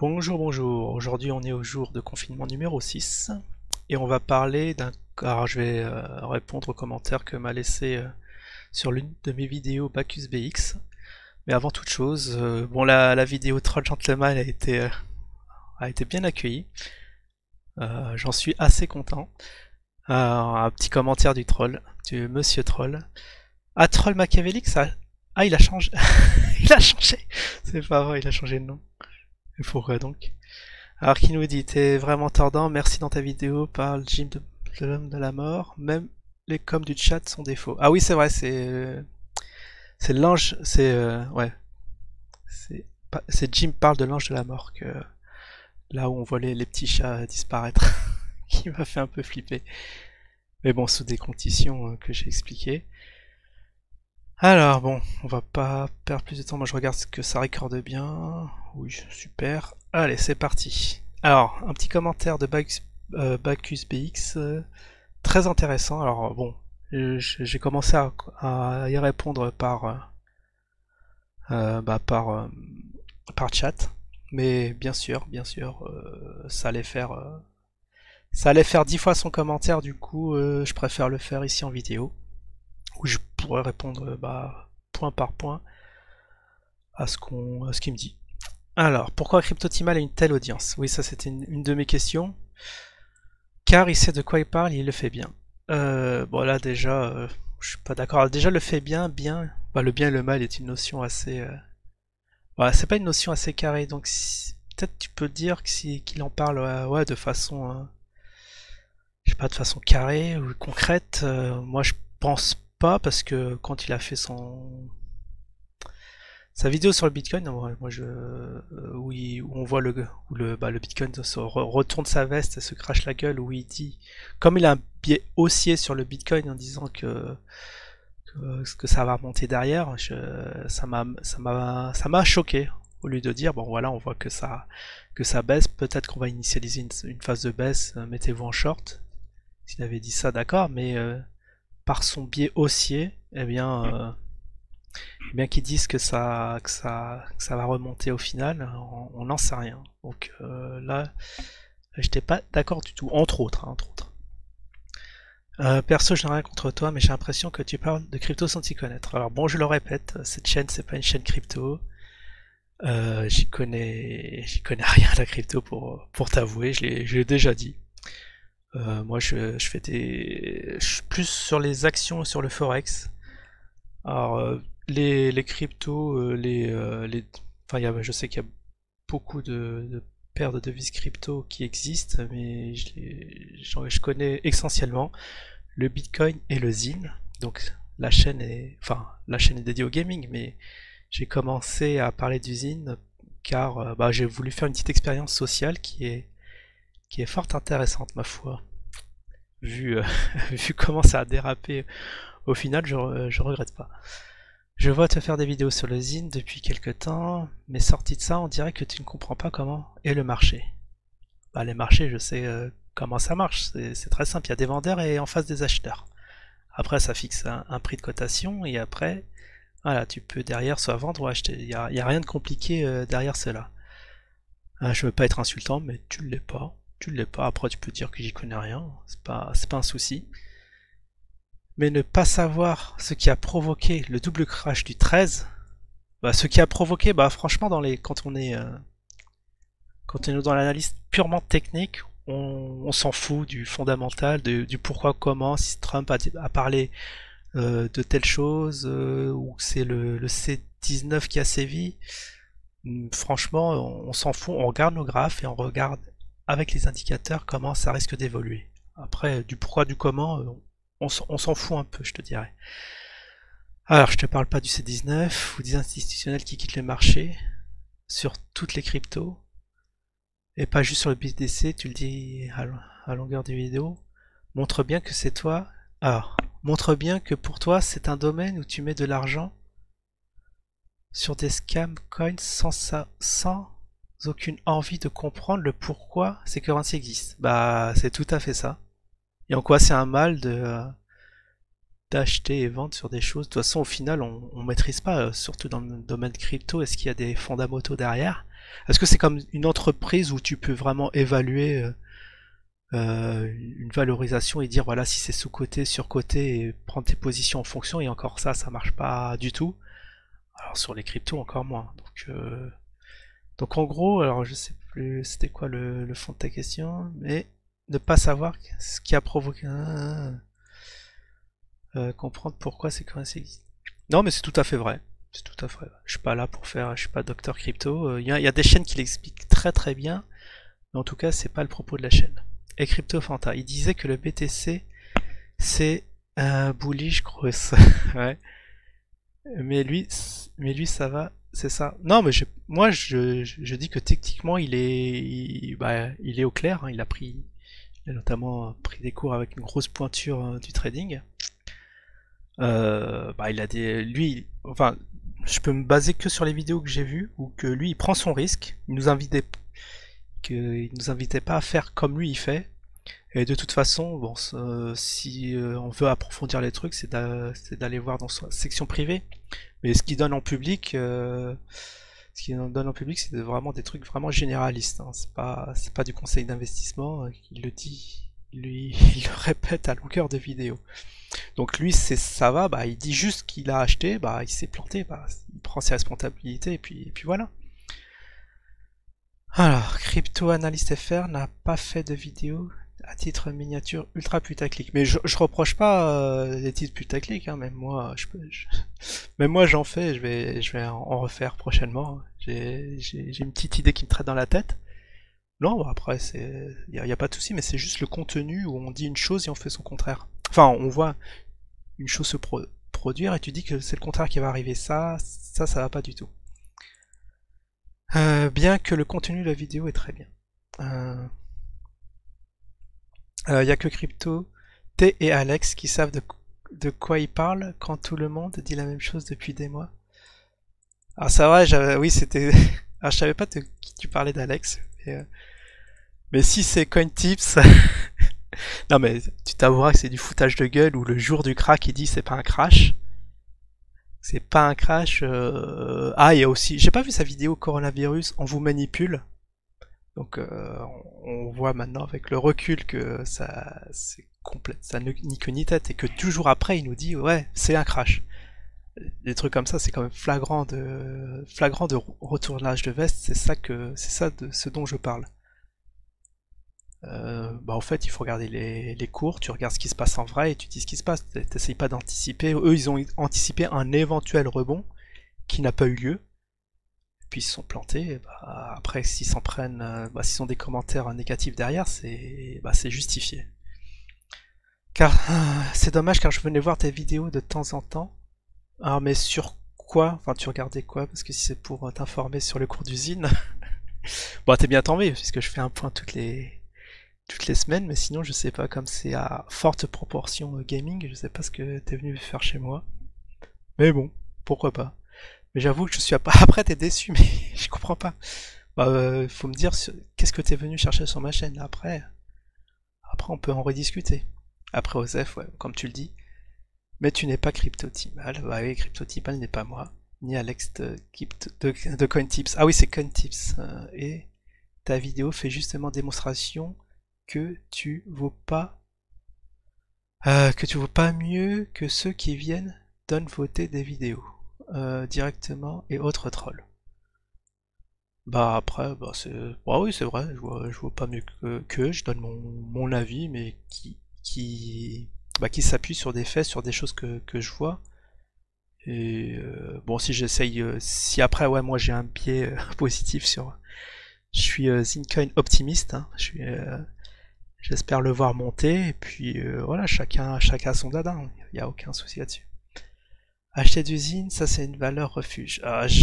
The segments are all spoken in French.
Bonjour, bonjour. Aujourd'hui, on est au jour de confinement numéro 6 et on va parler d'un. Alors, je vais répondre aux commentaires que m'a laissé sur l'une de mes vidéos Bacchus BX. Mais avant toute chose, bon, la vidéo Troll Gentleman a été bien accueillie. J'en suis assez content. Un petit commentaire du troll, du monsieur troll. Ah, troll machiavélique, ça. Ah, il a changé. Il a changé. C'est pas vrai, il a changé de nom. Et pourquoi donc? Alors qui nous dit, t'es vraiment tordant, merci dans ta vidéo, parle Jim de l'homme de la mort, même les coms du chat sont des faux. Ah oui c'est vrai, c'est l'ange, ouais, c'est Jim parle de l'ange de la mort, que là où on voit les petits chats disparaître, qui m'a fait un peu flipper. Mais bon, sous des conditions que j'ai expliquées. Alors bon, on va pas perdre plus de temps, moi je regarde que ça recorde bien. Oui, super. Allez, c'est parti. Alors, un petit commentaire de Bacchus BX, très intéressant. Alors bon, j'ai commencé à y répondre par chat, mais bien sûr, ça allait faire 10 fois son commentaire. Du coup, je préfère le faire ici en vidéo, où je pourrais répondre point par point à ce qu'il me dit. Alors, pourquoi CryptoTimal a une telle audience? Oui, ça c'était une de mes questions. Car il sait de quoi il parle et il le fait bien. Bon là déjà, je suis pas d'accord. Déjà le fait bien, le bien et le mal est une notion assez. Voilà, c'est pas une notion assez carrée, donc peut-être tu peux dire que qu'il en parle ouais, de façon, je sais pas, de façon carrée ou concrète. Moi je pense pas parce que quand il a fait sa vidéo sur le Bitcoin, où on voit le Bitcoin retourne sa veste et se crache la gueule, où il dit, comme il a un biais haussier sur le Bitcoin en disant que ça va remonter derrière, ça m'a choqué. Au lieu de dire, bon voilà, on voit que ça baisse, peut-être qu'on va initialiser une phase de baisse, mettez-vous en short. S'il avait dit ça, d'accord, mais par son biais haussier, bien qu'ils disent que ça va remonter au final, on n'en sait rien. Donc là, j'étais pas d'accord du tout, entre autres. Perso, je n'ai rien contre toi, mais j'ai l'impression que tu parles de crypto sans t'y connaître. Alors bon, je le répète, cette chaîne, c'est pas une chaîne crypto. J'y connais rien à la crypto pour t'avouer, je l'ai déjà dit. Moi, je suis plus sur les actions et sur le forex. Alors, les cryptos, enfin, je sais qu'il y a beaucoup de paires de devises crypto qui existent, mais je connais essentiellement le Bitcoin et le Zine. Donc, la chaîne est dédiée au gaming, mais j'ai commencé à parler du Zine car j'ai voulu faire une petite expérience sociale qui est fort intéressante, ma foi. Vu, vu comment ça a dérapé au final, je regrette pas. Je vois te faire des vidéos sur le Zine depuis quelque temps, mais sorti de ça, on dirait que tu ne comprends pas comment est le marché. Bah, les marchés, je sais comment ça marche, c'est très simple, il y a des vendeurs et en face des acheteurs. Après, ça fixe un prix de cotation et après, voilà, tu peux derrière soit vendre ou acheter. Il y a rien de compliqué derrière cela. Je veux pas être insultant, mais tu l'es pas. Tu l'es pas. Après, tu peux dire que j'y connais rien, c'est pas un souci. Mais ne pas savoir ce qui a provoqué le double crash du 13, ce qui a provoqué, franchement, quand on est dans l'analyse purement technique, on s'en fout du fondamental, du pourquoi, comment, si Trump a parlé de telle chose, ou c'est le C19 qui a sévi. Franchement, on s'en fout, on regarde nos graphes et on regarde avec les indicateurs comment ça risque d'évoluer. Après, du pourquoi, du comment, on s'en fout un peu, je te dirais. Alors, je te parle pas du C19 ou des institutionnels qui quittent le marché sur toutes les cryptos et pas juste sur le BTC, tu le dis à longueur de vidéo. Montre bien que c'est toi. Alors, montre bien que pour toi, c'est un domaine où tu mets de l'argent sur des scam coins sans aucune envie de comprendre le pourquoi ces currencies existent. Bah, c'est tout à fait ça. Et en quoi c'est un mal d'acheter et vendre sur des choses. De toute façon, au final, on maîtrise pas, surtout dans le domaine crypto. Est-ce qu'il y a des fondamentaux derrière? Est-ce que c'est comme une entreprise où tu peux vraiment évaluer une valorisation et dire voilà si c'est sous-coté, sur-coté et prendre tes positions en fonction, et encore ça marche pas du tout. Alors sur les cryptos encore moins. Donc en gros, alors je sais plus c'était quoi le fond de ta question, mais ne pas savoir ce qui a provoqué. Comprendre pourquoi c'est quand c'est. Non mais c'est tout à fait vrai. C'est tout à fait vrai. Je suis pas là pour faire, je suis pas docteur crypto. Il y a des chaînes qui l'expliquent très très bien, mais en tout cas c'est pas le propos de la chaîne. Et Crypto Fanta, il disait que le BTC c'est bullish gross. Ouais. Mais lui ça va, c'est ça. Non mais moi je dis que techniquement il est au clair, hein. Il a notamment pris des cours avec une grosse pointure du trading. Il a enfin, je peux me baser que sur les vidéos que j'ai vues, où que lui il prend son risque, il nous invitait pas à faire comme lui il fait. Et de toute façon, bon, si on veut approfondir les trucs, c'est d'aller voir dans sa section privée. Mais ce qu'il donne en public, c'est vraiment des trucs vraiment généralistes, hein. C'est pas du conseil d'investissement. Il le dit, il le répète à longueur de vidéo. Donc lui, ça va. Bah, il dit juste qu'il a acheté. Bah, il s'est planté. Bah, il prend ses responsabilités et puis voilà. Alors, Crypto Analyst FR n'a pas fait de vidéo à titre miniature ultra putaclic. Mais je reproche pas les titres putaclic, hein. Même moi j'en fais, je vais en refaire prochainement. J'ai une petite idée qui me traîne dans la tête. Non, bon, après, y a pas de souci, mais c'est juste le contenu où on dit une chose et on fait son contraire. Enfin, on voit une chose se produire et tu dis que c'est le contraire qui va arriver. Ça va pas du tout. Bien que le contenu de la vidéo est très bien. Y a que Crypto, T et Alex qui savent de quoi ils parlent quand tout le monde dit la même chose depuis des mois. Alors c'est vrai, oui c'était. Alors je savais pas de qui tu parlais d'Alex, mais si c'est CoinTips, non mais tu t'avoueras que c'est du foutage de gueule où le jour du crack il dit c'est pas un crash. C'est pas un crash. Ah il y a aussi, j'ai pas vu sa vidéo coronavirus, on vous manipule. Donc on voit maintenant avec le recul que c'est complet, ça ne ni queue ni tête et que toujours après il nous dit ouais c'est un crash. Des trucs comme ça c'est quand même flagrant de retournage de veste, c'est ça de ce dont je parle. En fait il faut regarder les cours, tu regardes ce qui se passe en vrai et tu dis ce qui se passe, t'essayes pas d'anticiper. Eux ils ont anticipé un éventuel rebond qui n'a pas eu lieu. Puis ils se sont plantés, après s'ils s'en prennent, s'ils ont des commentaires négatifs derrière, c'est justifié. Car c'est dommage car je venais voir tes vidéos de temps en temps. Alors mais sur quoi? Enfin tu regardais quoi? Parce que si c'est pour t'informer sur le cours d'usine, bon t'es bien tombé puisque je fais un point toutes les semaines, mais sinon je sais pas, comme c'est à forte proportion gaming, je sais pas ce que t'es venu faire chez moi. Mais bon, pourquoi pas. Mais j'avoue que je suis après t'es déçu, mais je comprends pas. Faut me dire qu'est-ce que t'es venu chercher sur ma chaîne. Après on peut en rediscuter. Après Osef, ouais, comme tu le dis. Mais tu n'es pas CryptoTimal. Bah oui, CryptoTimal n'est pas moi. Ni Alex de CoinTips. Ah oui, c'est CoinTips. Et ta vidéo fait justement démonstration que tu vaux pas mieux que ceux qui viennent donnent voter des vidéos directement et autres trolls. Bah après, oui c'est vrai, je vois pas mieux que je donne mon avis, mais qui s'appuie sur des faits, sur des choses que je vois. Et bon, si après ouais moi j'ai un biais positif je suis Zincoin optimiste, hein, j'espère le voir monter, et puis voilà, chacun a son dada, il n'y a aucun souci là-dessus. Acheter d'usine, ça c'est une valeur refuge. Ah, j'ai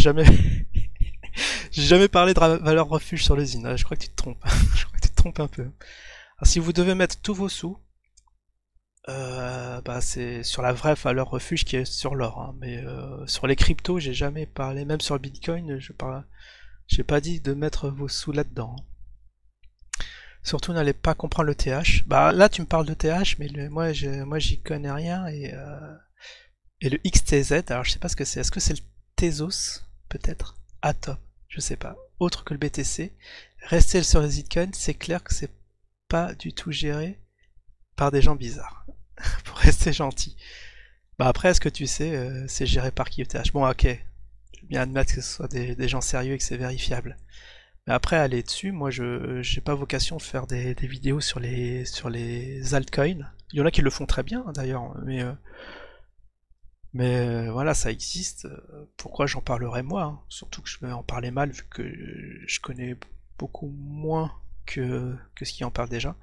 jamais parlé de valeur refuge sur l'usine. Ah, je crois que tu te trompes. Je crois que tu te trompes un peu. Alors, si vous devez mettre tous vos sous, c'est sur la vraie valeur refuge qui est sur l'or, hein. Mais sur les cryptos, j'ai jamais parlé. Même sur le Bitcoin, j'ai pas dit de mettre vos sous là-dedans, hein. Surtout n'allez pas comprendre le TH. Bah là tu me parles de TH, mais moi j'y connais rien et Et le XTZ, alors je sais pas ce que c'est. Est-ce que c'est le Tezos? Peut-être. Atom, je sais pas. Autre que le BTC. Rester sur les Bitcoins, c'est clair que c'est pas du tout géré par des gens bizarres. Pour rester gentil. Bah après, est-ce que tu sais, c'est géré par qui ETH? Bon, ok. Je veux bien admettre que ce soit des gens sérieux et que c'est vérifiable. Mais après, aller dessus, moi, je j'ai pas vocation de faire des vidéos sur les altcoins. Il y en a qui le font très bien, d'ailleurs, mais voilà, ça existe. Pourquoi j'en parlerais moi, hein? Surtout que je vais en parler mal, vu que je connais beaucoup moins que ce qui en parle déjà.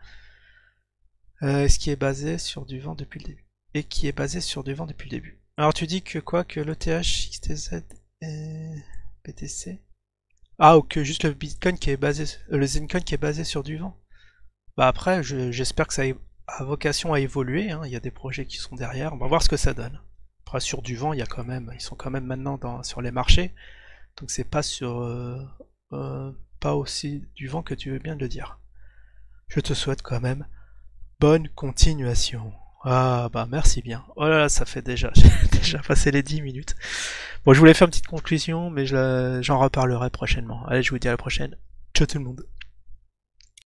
Ce qui est basé sur du vent depuis le début. Et qui est basé sur du vent depuis le début. Alors tu dis que quoi? Que l'ETH, XTZ et BTC? Ah, ou que juste le Bitcoin qui est basé, le Zencoin qui est basé sur du vent. Bah après, j'espère que ça a vocation à évoluer, hein. Il y a des projets qui sont derrière. On va voir ce que ça donne. Après, sur du vent, il y a quand même, ils sont quand même maintenant sur les marchés. Donc c'est pas sur, pas aussi du vent que tu veux bien le dire. Je te souhaite quand même bonne continuation. Ah bah merci bien. Oh là là, ça fait déjà, j'ai déjà passé les 10 minutes. Bon, je voulais faire une petite conclusion, mais j'en reparlerai prochainement. Allez, je vous dis à la prochaine. Ciao tout le monde.